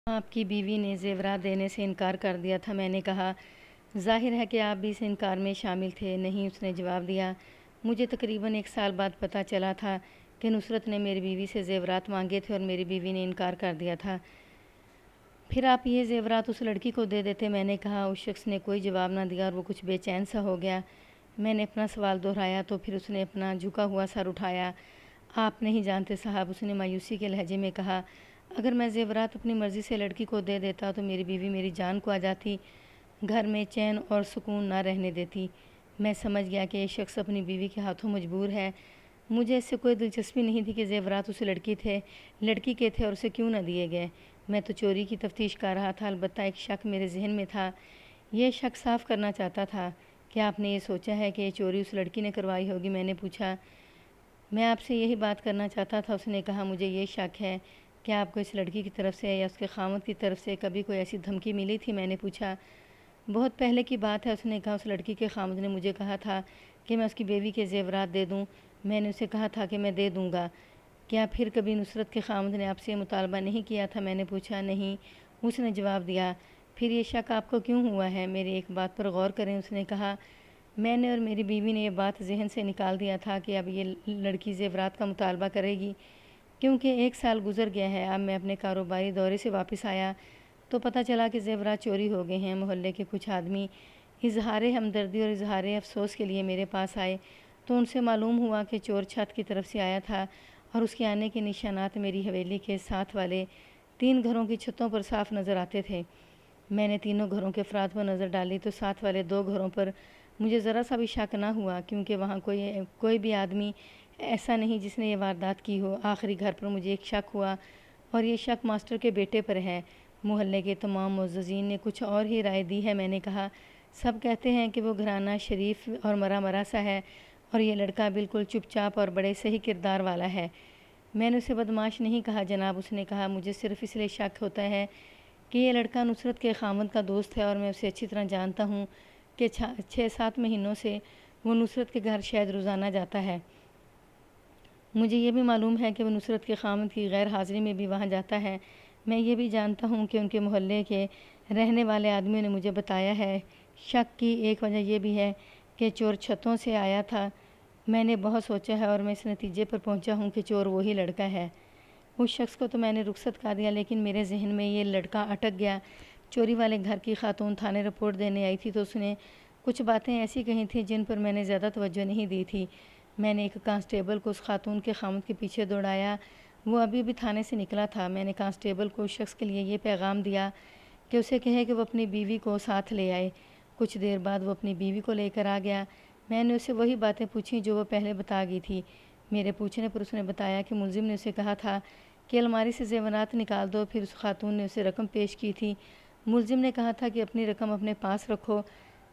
آپ کی بیوی نے زیورات دینے سے انکار کر دیا تھا۔ میں نے کہا، ظاہر ہے کہ آپ بھی اس انکار میں شامل تھے۔ نہیں، اس نے جواب دیا۔ مجھے تقریباً 1 سال بعد پتہ چلا تھا کہ نصرت نے میری بیوی سے زیورات مانگے تھے اور میری بیوی نے انکار کر دیا تھا۔ پھر آپ یہ زیورات اس لڑکی کو دے دیتے؟ میں نے کہا۔ اس شخص نے کوئی جواب نہ دیا اور وہ کچھ بے چین سا ہو گیا۔ میں نے اپنا سوال دہرایا تو پھر اس نے اپنا جھکا ہوا سر اٹھایا۔ آپ نہیں جانتے صاحب، اس نے مایوسی کے لہجے میں کہا، اگر میں زیورات اپنی مرضی سے لڑکی کو دے دیتا تو میری بیوی میری جان کو آ جاتی، گھر میں چین اور سکون نہ رہنے دیتی۔ میں سمجھ گیا کہ یہ شخص اپنی بیوی کے ہاتھوں مجبور ہے۔ مجھے اس سے کوئی دلچسپی نہیں تھی کہ زیورات اس لڑکی کے تھے اور اسے کیوں نہ دیے گئے۔ میں تو چوری کی تفتیش کر رہا تھا۔ البتہ ایک شک میرے ذہن میں تھا۔ یہ شک صاف کرنا چاہتا تھا۔ کیا آپ نے یہ سوچا ہے کہ یہ چوری اس لڑکی نے کروائی ہوگی؟ میں نے پوچھا۔ میں آپ سے یہی بات کرنا چاہتا تھا، اس نے کہا۔ مجھے یہ شک ہے۔ کیا آپ کو اس لڑکی کی طرف سے یا اس کے خاوند کی طرف سے کبھی کوئی ایسی دھمکی ملی تھی؟ میں نے پوچھا۔ بہت پہلے کی بات ہے، اس نے کہا۔ اس لڑکی کے خاوند نے مجھے کہا تھا کہ میں اس کی بیوی کے زیورات دے دوں۔ میں نے اسے کہا تھا کہ میں دے دوں گا۔ کیا پھر کبھی نصرت کے خاوند نے آپ سے یہ مطالبہ نہیں کیا تھا؟ میں نے پوچھا۔ نہیں، اس نے جواب دیا۔ پھر یہ شک آپ کو کیوں ہوا ہے؟ میری ایک بات پر غور کریں، اس نے کہا۔ میں نے اور میری بیوی نے یہ بات ذہن سے نکال دیا تھا کہ اب یہ لڑکی زیورات کا مطالبہ کرے گی، کیونکہ 1 سال گزر گیا ہے۔ اب میں اپنے کاروباری دورے سے واپس آیا تو پتہ چلا کہ زیورات چوری ہو گئے ہیں۔ محلے کے کچھ آدمی اظہار ہمدردی اور اظہار افسوس کے لیے میرے پاس آئے تو ان سے معلوم ہوا کہ چور چھت کی طرف سے آیا تھا اور اس کے آنے کے نشانات میری حویلی کے ساتھ والے 3 گھروں کی چھتوں پر صاف نظر آتے تھے۔ میں نے تینوں گھروں کے افراد پر نظر ڈالی تو ساتھ والے 2 گھروں پر مجھے ذرا سا بھی شک نہ ہوا، کیونکہ وہاں کوئی بھی آدمی ایسا نہیں جس نے یہ واردات کی ہو۔ آخری گھر پر مجھے ایک شک ہوا اور یہ شک ماسٹر کے بیٹے پر ہے۔ محلے کے تمام معززین نے کچھ اور ہی رائے دی ہے۔ میں نے کہا، سب کہتے ہیں کہ وہ گھرانہ شریف اور مرا سا ہے اور یہ لڑکا بالکل چپ چاپ اور بڑے صحیح کردار والا ہے۔ میں نے اسے بدمعاش نہیں کہا جناب، اس نے کہا۔ مجھے صرف اس لیے شک ہوتا ہے کہ یہ لڑکا نصرت کے خاوند کا دوست ہے اور میں اسے اچھی طرح جانتا ہوں کہ 6-7 مہینوں سے وہ نصرت کے گھر شاید روزانہ جاتا ہے۔ مجھے یہ بھی معلوم ہے کہ وہ نصرت کے خاوند کی غیر حاضری میں بھی وہاں جاتا ہے۔ میں یہ بھی جانتا ہوں کہ ان کے محلے کے رہنے والے آدمیوں نے مجھے بتایا ہے۔ شک کی ایک وجہ یہ بھی ہے کہ چور چھتوں سے آیا تھا۔ میں نے بہت سوچا ہے اور میں اس نتیجے پر پہنچا ہوں کہ چور وہی لڑکا ہے۔ اس شخص کو تو میں نے رخصت کر دیا، لیکن میرے ذہن میں یہ لڑکا اٹک گیا۔ چوری والے گھر کی خاتون تھانے رپورٹ دینے آئی تھی تو اس نے کچھ باتیں ایسی کہی تھیں جن پر میں نے زیادہ توجہ نہیں دی تھی۔ میں نے ایک کانسٹیبل کو اس خاتون کے خاوند کے پیچھے دوڑایا۔ وہ ابھی بھی تھانے سے نکلا تھا۔ میں نے کانسٹیبل کو اس شخص کے لیے یہ پیغام دیا کہ اسے کہے کہ وہ اپنی بیوی کو ساتھ لے آئے۔ کچھ دیر بعد وہ اپنی بیوی کو لے کر آ گیا۔ میں نے اسے وہی باتیں پوچھیں جو وہ پہلے بتا گئی تھی۔ میرے پوچھنے پر اس نے بتایا کہ ملزم نے اسے کہا تھا کہ الماری سے زیورات نکال دو، پھر اس خاتون نے اسے رقم پیش کی تھی۔ ملزم نے کہا تھا کہ اپنی رقم اپنے پاس رکھو،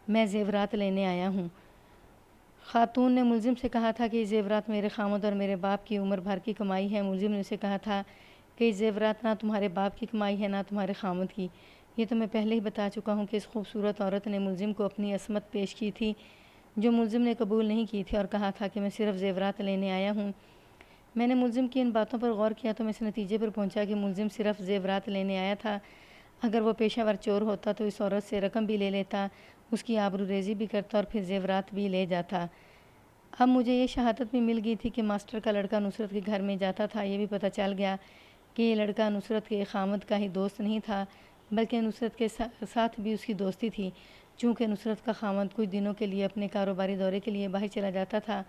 میں زیورات لینے آیا ہوں۔ خاتون نے ملزم سے کہا تھا کہ یہ زیورات میرے خاوند اور میرے باپ کی عمر بھر کی کمائی ہے۔ ملزم نے اسے کہا تھا کہ یہ زیورات نہ تمہارے باپ کی کمائی ہے نہ تمہارے خاوند کی۔ یہ تو میں پہلے ہی بتا چکا ہوں کہ اس خوبصورت عورت نے ملزم کو اپنی عصمت پیش کی تھی، جو ملزم نے قبول نہیں کی تھی، اور کہا تھا کہ میں صرف زیورات لینے آیا ہوں۔ میں نے ملزم کی ان باتوں پر غور کیا تو میں اس نتیجے پر پہنچا کہ ملزم صرف زیورات لینے آیا تھا۔ اگر وہ پیشہ ور چور ہوتا تو اس عورت سے رقم بھی لے لیتا، اس کی آبرو ریزی بھی کرتا اور پھر زیورات بھی لے جاتا۔ اب مجھے یہ شہادت بھی مل گئی تھی کہ ماسٹر کا لڑکا نصرت کے گھر میں جاتا تھا۔ یہ بھی پتہ چل گیا کہ یہ لڑکا نصرت کے خاوند کا ہی دوست نہیں تھا، بلکہ نصرت کے ساتھ بھی اس کی دوستی تھی۔ چونکہ نصرت کا خاوند کچھ دنوں کے لیے اپنے کاروباری دورے کے لیے باہر چلا جاتا تھا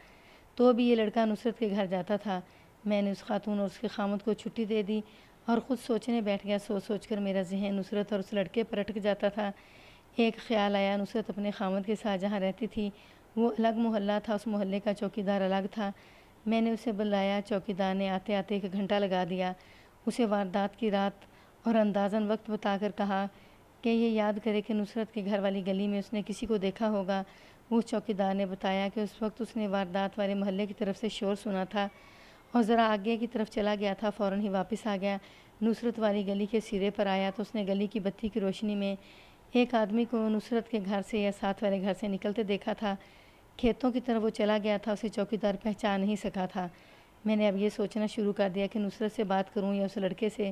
تو بھی یہ لڑکا نصرت کے گھر جاتا تھا۔ میں نے اس خاتون اور اس کے خاوند کو چھٹی دے دی اور خود سوچنے بیٹھ گیا۔ سوچ کر میرا ذہن نصرت اور اس لڑکے پر اٹک جاتا تھا۔ ایک خیال آیا، نصرت اپنے خاوند کے ساتھ جہاں رہتی تھی وہ الگ محلہ تھا، اس محلے کا چوکیدار الگ تھا۔ میں نے اسے بلایا۔ چوکیدار نے آتے آتے 1 گھنٹہ لگا دیا۔ اسے واردات کی رات اور اندازاً وقت بتا کر کہا کہ یہ یاد کرے کہ نصرت کے گھر والی گلی میں اس نے کسی کو دیکھا ہوگا۔ اس چوکیدار نے بتایا کہ اس وقت اس نے واردات والے محلے کی طرف سے شور سنا تھا اور ذرا آگے کی طرف چلا گیا تھا، فوراً ہی واپس آ گیا۔ نصرت والی گلی کے سرے پر آیا تو اس نے گلی کی بتی کی روشنی میں ایک آدمی کو نصرت کے گھر سے یا ساتھ والے گھر سے نکلتے دیکھا تھا۔ کھیتوں کی طرف وہ چلا گیا تھا، اسے چوکیدار پہچان نہیں سکا تھا۔ میں نے اب یہ سوچنا شروع کر دیا کہ نصرت سے بات کروں یا اس لڑکے سے۔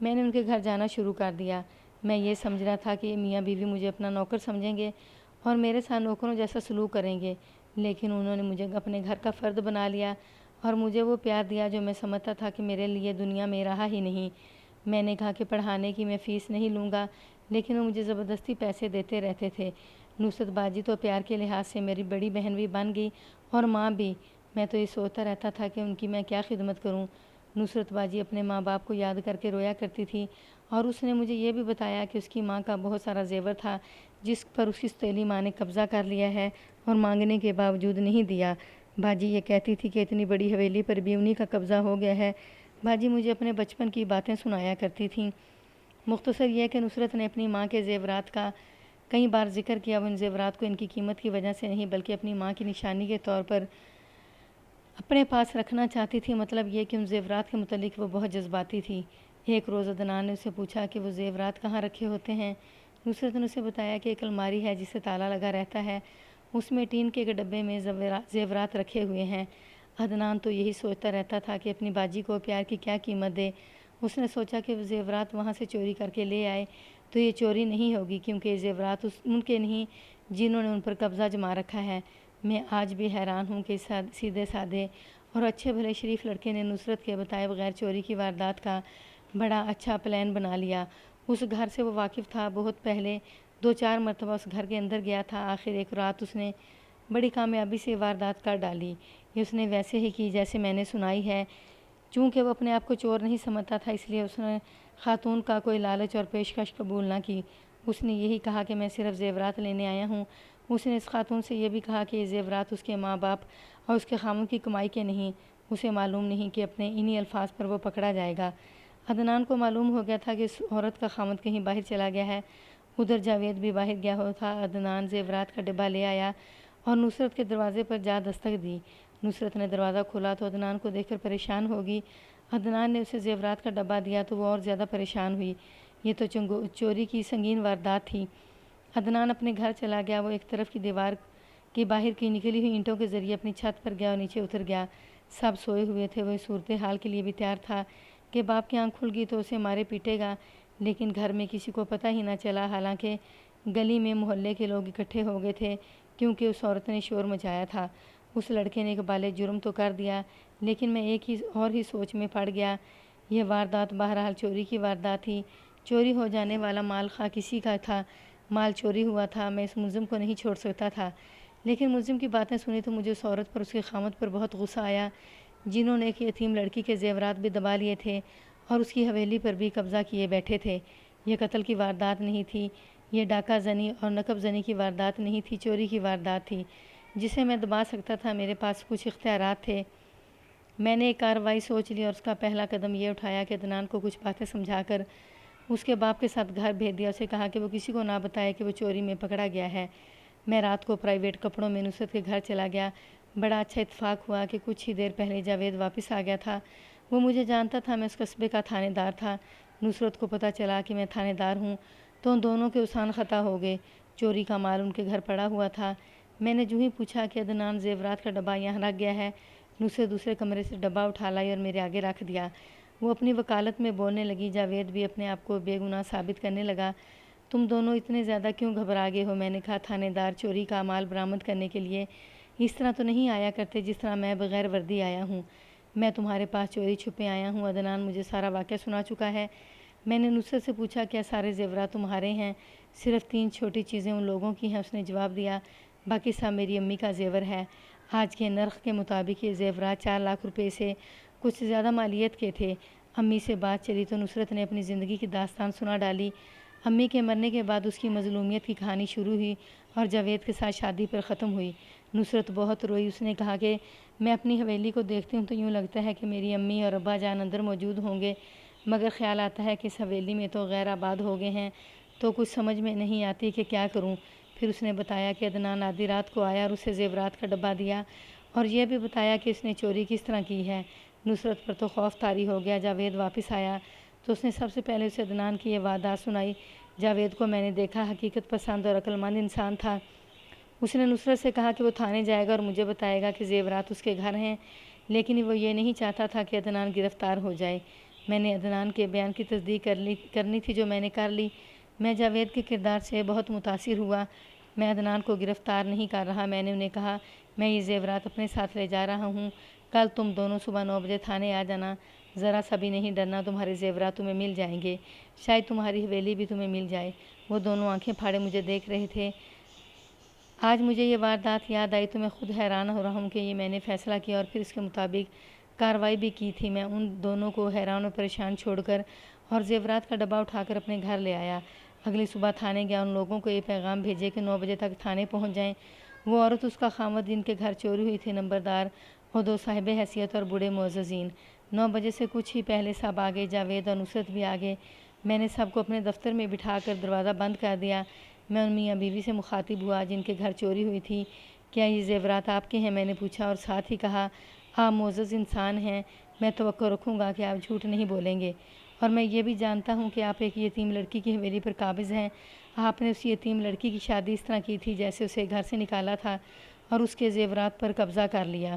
میں نے ان کے گھر جانا شروع کر دیا۔ میں یہ سمجھ رہا تھا کہ میاں بیوی مجھے اپنا نوکر سمجھیں گے اور میرے ساتھ نوکروں جیسا سلوک کریں گے، لیکن انہوں نے مجھے اپنے گھر کا فرد بنا لیا اور مجھے وہ پیار دیا جو میں سمجھتا تھا کہ میرے لیے دنیا میں رہا ہی نہیں۔ میں نے کہا کہ پڑھانے کی میں فیس نہیں لوں گا، لیکن وہ مجھے زبردستی پیسے دیتے رہتے تھے۔ نصرت باجی تو پیار کے لحاظ سے میری بڑی بہن بھی بن گئی اور ماں بھی۔ میں تو یہ سوچتا رہتا تھا کہ ان کی میں کیا خدمت کروں۔ نصرت باجی اپنے ماں باپ کو یاد کر کے رویا کرتی تھی اور اس نے مجھے یہ بھی بتایا کہ اس کی ماں کا بہت سارا زیور تھا جس پر اس کی سوتیلی ماں نے قبضہ کر لیا ہے اور مانگنے کے باوجود نہیں دیا۔ باجی یہ کہتی تھی کہ اتنی بڑی حویلی پر بھی انہی کا قبضہ ہو گیا ہے۔ باجی مجھے اپنے بچپن کی باتیں سنایا کرتی تھیں۔ مختصر یہ کہ نصرت نے اپنی ماں کے زیورات کا کئی بار ذکر کیا۔ وہ ان زیورات کو ان کی قیمت کی وجہ سے نہیں بلکہ اپنی ماں کی نشانی کے طور پر اپنے پاس رکھنا چاہتی تھی۔ مطلب یہ کہ ان زیورات کے متعلق وہ بہت جذباتی تھی۔ ایک روز عدنان نے اسے پوچھا کہ وہ زیورات کہاں رکھے ہوتے ہیں۔ نصرت نے اسے بتایا کہ ایک الماری ہے جسے تالا لگا رہتا ہے، اس میں ٹین کے ایک ڈبے میں زیورات رکھے ہوئے ہیں۔ عدنان تو یہی سوچتا رہتا تھا کہ اپنی باجی کو پیار کی کیا قیمت دے۔ اس نے سوچا کہ وہ زیورات وہاں سے چوری کر کے لے آئے تو یہ چوری نہیں ہوگی، کیونکہ یہ زیورات ان کے نہیں جنہوں نے ان پر قبضہ جما رکھا ہے۔ میں آج بھی حیران ہوں کہ سیدھے سادے اور اچھے بھلے شریف لڑکے نے نصرت کے بتائے بغیر چوری کی واردات کا بڑا اچھا پلان بنا لیا۔ اس گھر سے وہ واقف تھا، بہت پہلے 2-4 مرتبہ اس گھر کے اندر گیا تھا۔ آخر ایک رات اس نے بڑی کامیابی سے واردات کر ڈالی۔ یہ اس نے ویسے ہی کی جیسے میں نے سنائی ہے۔ چونکہ وہ اپنے آپ کو چور نہیں سمجھتا تھا، اس لیے اس نے خاتون کا کوئی لالچ اور پیشکش قبول نہ کی۔ اس نے یہی کہا کہ میں صرف زیورات لینے آیا ہوں۔ اس نے اس خاتون سے یہ بھی کہا کہ یہ زیورات اس کے ماں باپ اور اس کے خاوند کی کمائی کے نہیں۔ اسے معلوم نہیں کہ اپنے انہی الفاظ پر وہ پکڑا جائے گا۔ عدنان کو معلوم ہو گیا تھا کہ اس عورت کا خاوند کہیں باہر چلا گیا ہے۔ ادھر جاوید بھی باہر گیا ہوا تھا۔ عدنان زیورات کا ڈبہ لے آیا اور نصرت کے دروازے پر جا دستک دی۔ نصرت نے دروازہ کھولا تو عدنان کو دیکھ کر پریشان ہوگی۔ عدنان نے اسے زیورات کا ڈبہ دیا تو وہ اور زیادہ پریشان ہوئی۔ یہ تو چوری کی سنگین واردات تھی۔ عدنان اپنے گھر چلا گیا۔ وہ ایک طرف کی دیوار کی باہر کی نکلی ہوئی اینٹوں کے ذریعے اپنی چھت پر گیا اور نیچے اتر گیا۔ سب سوئے ہوئے تھے۔ وہ اس صورتحال کے لیے بھی تیار تھا کہ باپ کی آنکھ کھل گئی تو اسے مارے پیٹے گا، لیکن گھر میں کسی کو پتہ ہی نہ چلا۔ حالانکہ گلی میں محلے کے لوگ اکٹھے ہو گئے تھے کیونکہ اس عورت نے شور مچایا تھا۔ اس لڑکے نے اقبال جرم تو کر دیا، لیکن میں ایک اور ہی سوچ میں پڑ گیا۔ یہ واردات بہرحال چوری کی واردات تھی۔ چوری ہو جانے والا مال خواہ کسی کا تھا، مال چوری ہوا تھا۔ میں اس ملزم کو نہیں چھوڑ سکتا تھا، لیکن ملزم کی باتیں سنی تو مجھے اس عورت پر اس کے خاوند پر بہت غصہ آیا، جنہوں نے ایک یتیم لڑکی کے زیورات بھی دبا لیے تھے اور اس کی حویلی پر بھی قبضہ کیے بیٹھے تھے۔ یہ قتل کی واردات نہیں تھی، یہ ڈاکہ زنی اور نقب زنی کی واردات نہیں تھی، چوری کی واردات تھی جسے میں دبا سکتا تھا۔ میرے پاس کچھ اختیارات تھے۔ میں نے ایک کارروائی سوچ لی اور اس کا پہلا قدم یہ اٹھایا کہ عدنان کو کچھ باتیں سمجھا کر اس کے باپ کے ساتھ گھر بھیج دیا۔ اسے کہا کہ وہ کسی کو نہ بتائے کہ وہ چوری میں پکڑا گیا ہے۔ میں رات کو پرائیویٹ کپڑوں میں نصرت کے گھر چلا گیا۔ بڑا اچھا اتفاق ہوا کہ کچھ ہی دیر پہلے جاوید واپس آ گیا تھا۔ وہ مجھے جانتا تھا، میں اس قصبے کا تھانے دار تھا۔ نصرت کو پتہ چلا کہ میں تھانے دار ہوں تو ان دونوں کے اذہان خطا ہو گئے۔ چوری کا مال ان کے گھر پڑا ہوا تھا۔ میں نے جو ہی پوچھا کہ عدنان زیورات کا ڈبہ یہاں رکھ گیا ہے، نصرت دوسرے کمرے سے ڈبہ اٹھا لائی اور میرے آگے رکھ دیا۔ وہ اپنی وکالت میں بولنے لگی۔ جاوید بھی اپنے آپ کو بے گناہ ثابت کرنے لگا۔ تم دونوں اتنے زیادہ کیوں گھبرا گئے ہو؟ میں نے کہا، تھانے دار چوری کا مال برآمد کرنے کے لیے اس طرح تو نہیں آیا کرتے جس طرح میں بغیر وردی آیا ہوں۔ میں تمہارے پاس چوری چھپے آیا ہوں۔ عدنان مجھے سارا واقعہ سنا چکا ہے۔ میں نے نصرت سے پوچھا، کیا سارے زیورات تمہارے ہیں؟ صرف 3 چھوٹی چیزیں ان لوگوں کی ہیں۔ اس نے جواب دیا، باقی سب میری امی کا زیور ہے۔ آج کے نرخ کے مطابق یہ زیورات 4 لاکھ روپے سے کچھ زیادہ مالیت کے تھے۔ امی سے بات چلی تو نصرت نے اپنی زندگی کی داستان سنا ڈالی۔ امی کے مرنے کے بعد اس کی مظلومیت کی کہانی شروع ہوئی اور جاوید کے ساتھ شادی پر ختم ہوئی۔ نصرت بہت روئی۔ اس نے کہا کہ میں اپنی حویلی کو دیکھتی ہوں تو یوں لگتا ہے کہ میری امی اور ابا جان اندر موجود ہوں گے، مگر خیال آتا ہے کہ اس حویلی میں تو غیر آباد ہو گئے ہیں، تو کچھ سمجھ میں نہیں آتی کہ کیا کروں۔ پھر اس نے بتایا کہ عدنان آدھی رات کو آیا اور اسے زیورات کا ڈبہ دیا اور یہ بھی بتایا کہ اس نے چوری کس طرح کی ہے۔ نصرت پر تو خوف طاری ہو گیا۔ جاوید واپس آیا تو اس نے سب سے پہلے اسے عدنان کی یہ واردات سنائی۔ جاوید کو میں نے دیکھا، حقیقت پسند اور عقل مند انسان تھا۔ اس نے نصرت سے کہا کہ وہ تھانے جائے گا اور مجھے بتائے گا کہ زیورات اس کے گھر ہیں، لیکن وہ یہ نہیں چاہتا تھا کہ عدنان گرفتار ہو جائے۔ میں نے عدنان کے بیان کی تصدیق کرنی تھی جو میں نے کر لی۔ میں جاوید کے کردار سے بہت متاثر ہوا۔ میں عدنان کو گرفتار نہیں کر رہا۔ میں نے انہیں کہا میں یہ زیورات اپنے ساتھ لے جا رہا ہوں، کل تم دونوں صبح 9 بجے تھانے آ جانا، ذرا سا بھی نہیں ڈرنا، تمہارے زیورات تمہیں مل جائیں گے، شاید تمہاری حویلی بھی تمہیں مل جائے۔ وہ دونوں آنکھیں پھاڑے مجھے دیکھ رہے تھے۔ آج مجھے یہ واردات یاد آئی تو میں خود حیران ہو رہا ہوں کہ یہ میں نے فیصلہ کیا اور پھر اس کے مطابق کارروائی بھی کی تھی۔ میں ان دونوں کو حیران و پریشان چھوڑ کر اور زیورات کا ڈبہ اٹھا کر اپنے گھر لے آیا۔ اگلی صبح تھانے گیا، ان لوگوں کو یہ پیغام بھیجے کہ 9 بجے تک تھانے پہنچ جائیں۔ وہ عورت، اس کا خاوند جن کے گھر چوری ہوئی تھی، نمبردار اور 2 صاحب حیثیت اور بوڑھے معززین۔ 9 بجے سے کچھ ہی پہلے سب آ گئے، جاوید اور نصرت بھی آ گئے۔ میں نے سب کو اپنے دفتر میں بٹھا کر دروازہ بند کر دیا۔ میں ان میاں بیوی سے مخاطب ہوا جن کے گھر چوری ہوئی تھی۔ کیا یہ زیورات آپ کے ہیں؟ میں نے پوچھا اور ساتھ ہی کہا آپ معزز انسان ہیں، میں توقع رکھوں گا کہ آپ جھوٹ نہیں بولیں گے، اور میں یہ بھی جانتا ہوں کہ آپ ایک یتیم لڑکی کی حویلی پر قابض ہیں۔ آپ نے اس یتیم لڑکی کی شادی اس طرح کی تھی جیسے اسے گھر سے نکالا تھا اور اس کے زیورات پر قبضہ کر لیا۔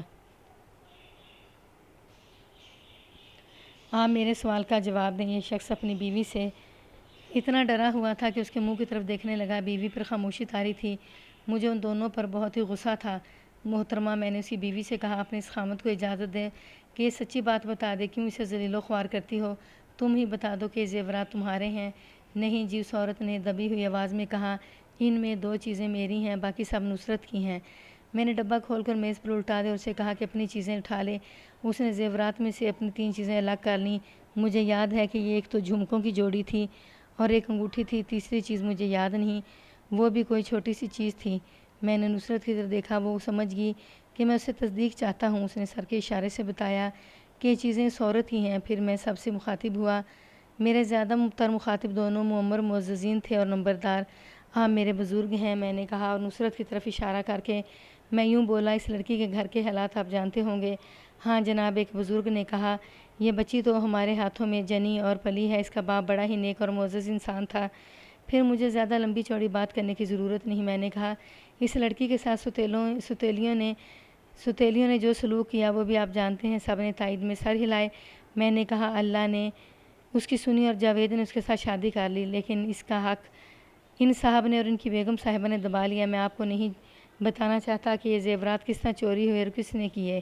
آپ میرے سوال کا جواب دیں۔ یہ شخص اپنی بیوی سے اتنا ڈرا ہوا تھا کہ اس کے منہ کی طرف دیکھنے لگا۔ بیوی پر خاموشی طاری تھی۔ مجھے ان دونوں پر بہت ہی غصہ تھا۔ محترمہ، میں نے اسی بیوی سے کہا اپنے اس خاوند کو اجازت دے کہ یہ سچی بات بتا دے، کیوں اسے ذلیل و خوار کرتی ہو؟ تم ہی بتا دو کہ یہ زیورات تمہارے ہیں۔ نہیں جی، اس عورت نے دبی ہوئی آواز میں کہا، ان میں 2 چیزیں میری ہیں، باقی سب نصرت کی ہیں۔ میں نے ڈبہ کھول کر میز پر الٹا دیا اور اسے کہا کہ اپنی چیزیں اٹھا لے۔ اس نے زیورات میں سے اپنی 3 چیزیں الگ کر لیں۔ مجھے یاد ہے کہ یہ ایک تو جھمکوں کی جوڑی تھی اور ایک انگوٹھی تھی، تیسری چیز مجھے یاد نہیں، وہ بھی کوئی چھوٹی سی چیز تھی۔ میں نے نصرت کی طرف دیکھا، وہ سمجھ گئی کہ میں اس سے تصدیق چاہتا ہوں۔ اس نے سر کے اشارے سے بتایا کہ یہ چیزیں اس عورت ہی ہیں۔ پھر میں سب سے مخاطب ہوا۔ میرے زیادہ تر مخاطب دونوں معمر معززین تھے اور نمبردار۔ آپ میرے بزرگ ہیں، میں نے کہا اور نصرت کی طرف اشارہ کر کے میں یوں بولا، اس لڑکی کے گھر کے حالات آپ جانتے ہوں گے؟ ہاں جناب، ایک بزرگ نے کہا، یہ بچی تو ہمارے ہاتھوں میں جنی اور پلی ہے، اس کا باپ بڑا ہی نیک اور معزز انسان تھا۔ پھر مجھے زیادہ لمبی چوڑی بات کرنے کی ضرورت نہیں۔ میں نے کہا اس لڑکی کے ساتھ ستیلیوں نے جو سلوک کیا وہ بھی آپ جانتے ہیں۔ سب نے تائید میں سر ہلائے۔ میں نے کہا اللہ نے اس کی سنی اور جاوید نے اس کے ساتھ شادی کر لی، لیکن اس کا حق ان صاحب نے اور ان کی بیگم صاحبہ نے دبا لیا۔ میں آپ کو نہیں بتانا چاہتا کہ یہ زیورات کس طرح چوری ہوئے اور کس نے کیے۔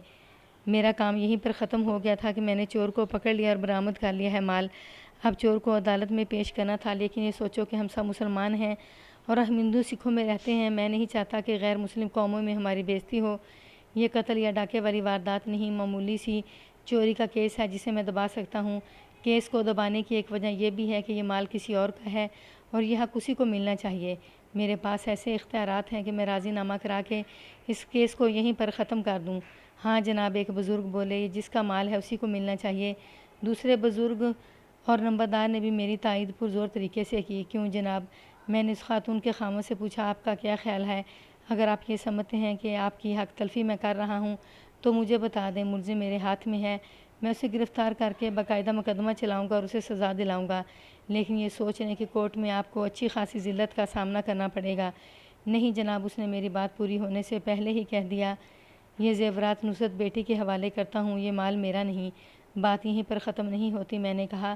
میرا کام یہیں پر ختم ہو گیا تھا کہ میں نے چور کو پکڑ لیا اور برآمد کر لیا ہے مال۔ اب چور کو عدالت میں پیش کرنا تھا، لیکن یہ سوچو کہ ہم سب مسلمان ہیں اور ہم ہندو سکھوں میں رہتے ہیں۔ میں نہیں چاہتا کہ غیر مسلم قوموں میں ہماری بےعزتی ہو۔ یہ قتل یا ڈاکے والی واردات نہیں، معمولی سی چوری کا کیس ہے جسے میں دبا سکتا ہوں۔ کیس کو دبانے کی ایک وجہ یہ بھی ہے کہ یہ مال کسی اور کا ہے اور یہ حق اسی کو ملنا چاہیے۔ میرے پاس ایسے اختیارات ہیں کہ میں راضی نامہ کرا کے اس کیس کو یہیں پر ختم کر دوں۔ ہاں جناب، ایک بزرگ بولے، یہ جس کا مال ہے اسی کو ملنا چاہیے۔ دوسرے بزرگ اور نمبردار نے بھی میری تائید پرزور طریقے سے کی۔ کیوں جناب؟ میں نے اس خاتون کے خاوند سے پوچھا، آپ کا کیا خیال ہے؟ اگر آپ یہ سمجھتے ہیں کہ آپ کی حق تلفی میں کر رہا ہوں تو مجھے بتا دیں، ملزم میرے ہاتھ میں ہے، میں اسے گرفتار کر کے باقاعدہ مقدمہ چلاؤں گا اور اسے سزا دلاؤں گا، لیکن یہ سوچ لیں کہ کورٹ میں آپ کو اچھی خاصی ذلت کا سامنا کرنا پڑے گا۔ نہیں جناب، اس نے میری بات پوری ہونے سے پہلے ہی کہہ دیا، یہ زیورات نصرت بیٹی کے حوالے کرتا ہوں، یہ مال میرا نہیں۔ بات یہیں پر ختم نہیں ہوتی۔ میں نے کہا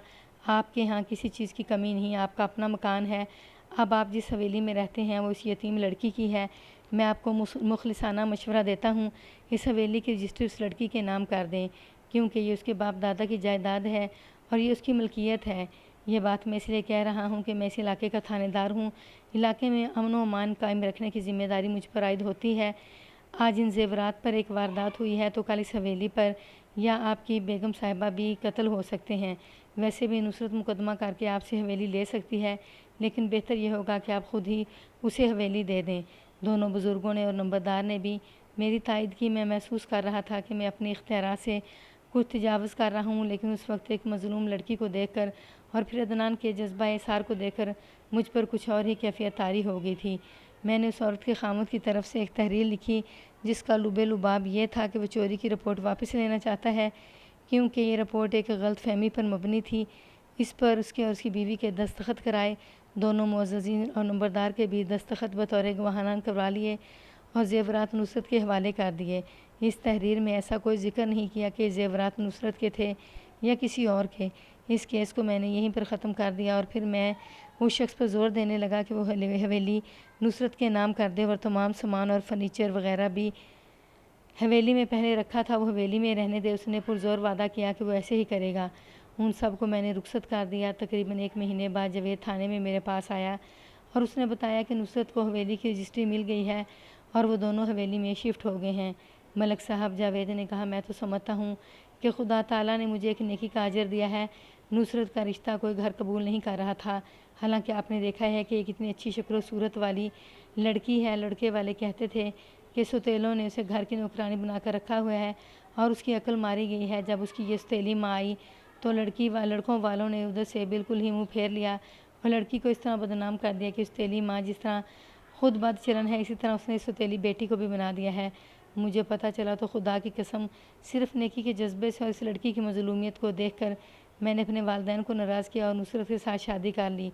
آپ کے ہاں کسی چیز کی کمی نہیں، آپ کا اپنا مکان ہے۔ اب آپ جس حویلی میں رہتے ہیں وہ اس یتیم لڑکی کی ہے۔ میں آپ کو مخلصانہ مشورہ دیتا ہوں اس حویلی کی رجسٹری اس لڑکی کے نام کر دیں، کیونکہ یہ اس کے باپ دادا کی جائیداد ہے اور یہ اس کی ملکیت ہے۔ یہ بات میں اس لیے کہہ رہا ہوں کہ میں اس علاقے کا تھانے دار ہوں۔ علاقے میں امن و امان قائم رکھنے کی ذمہ داری مجھ پر عائد ہوتی ہے۔ آج ان زیورات پر ایک واردات ہوئی ہے تو کل اس حویلی پر یا آپ کی بیگم صاحبہ بھی قتل ہو سکتے ہیں۔ ویسے بھی نصرت مقدمہ کر کے آپ سے حویلی لے سکتی ہے، لیکن بہتر یہ ہوگا کہ آپ خود ہی اسے حویلی دے دیں۔ دونوں بزرگوں نے اور نمبردار نے بھی میری تائید کی۔ میں محسوس کر رہا تھا کہ میں اپنے اختیارات سے کچھ تجاوز کر رہا ہوں، لیکن اس وقت ایک مظلوم لڑکی کو دیکھ کر اور پھر عدنان کے جذبہ اثار کو دیکھ کر مجھ پر کچھ اور ہی کیفیت طاری ہو گئی تھی۔ میں نے اس عورت کے خاوند کی طرف سے ایک تحریر لکھی جس کا لب لباب یہ تھا کہ وہ چوری کی رپورٹ واپس لینا چاہتا ہے، کیونکہ یہ رپورٹ ایک غلط فہمی پر مبنی تھی۔ اس پر اس کے اور اس کی بیوی کے دستخط کرائے، دونوں معززین اور نمبردار کے بھی دستخط بطور گواہانہ کروا لیے اور زیورات نصرت کے حوالے کر دیے۔ اس تحریر میں ایسا کوئی ذکر نہیں کیا کہ زیورات نصرت کے تھے یا کسی اور کے۔ اس کیس کو میں نے یہیں پر ختم کر دیا اور پھر میں اس شخص پر زور دینے لگا کہ وہ حویلی نصرت کے نام کر دے اور تمام سامان اور فرنیچر وغیرہ بھی حویلی میں پہلے رکھا تھا وہ حویلی میں رہنے دے۔ اس نے پرزور وعدہ کیا کہ وہ ایسے ہی کرے گا۔ ان سب کو میں نے رخصت کر دیا۔ تقریباً 1 مہینے بعد جاوید تھانے میں میرے پاس آیا اور اس نے بتایا کہ نصرت کو حویلی کی رجسٹری مل گئی ہے اور وہ دونوں حویلی میں شفٹ ہو گئے ہیں۔ ملک صاحب، جاوید نے کہا، میں تو سمجھتا ہوں کہ خدا تعالیٰ نے مجھے ایک نیکی کا اجر دیا ہے۔ نصرت کا رشتہ کوئی گھر قبول نہیں کر رہا تھا، حالانکہ آپ نے دیکھا ہے کہ ایک اتنی اچھی شکل و صورت والی لڑکی ہے۔ لڑکے والے کہتے تھے کہ ستیلوں نے اسے گھر کی نوکرانی بنا کر رکھا ہوا ہے اور اس کی عقل ماری گئی ہے۔ جب اس کی یہ ستیلی ماں آئی تو لڑکوں والوں نے ادھر سے بالکل ہی منہ پھیر لیا اور لڑکی کو اس طرح بدنام کر دیا کہ ستیلی ماں جس طرح خود بد چلن ہے اسی طرح اس نے ستیلی بیٹی کو بھی بنا دیا ہے۔ مجھے پتہ چلا تو خدا کی قسم صرف نیکی کے جذبے سے اور اس لڑکی کی مظلومیت کو دیکھ کر میں نے اپنے والدین کو ناراض کیا اور نصرت کے ساتھ شادی کر لی۔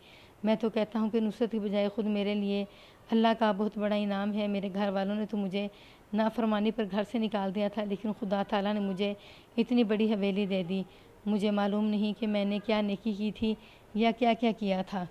میں تو کہتا ہوں کہ نصرت کی بجائے خود میرے لیے اللہ کا بہت بڑا انعام ہے۔ میرے گھر والوں نے تو مجھے نافرمانی پر گھر سے نکال دیا تھا، لیکن خدا تعالیٰ نے مجھے اتنی بڑی حویلی دے دی۔ مجھے معلوم نہیں کہ میں نے کیا نیکی کی تھی یا کیا کیا کیا تھا۔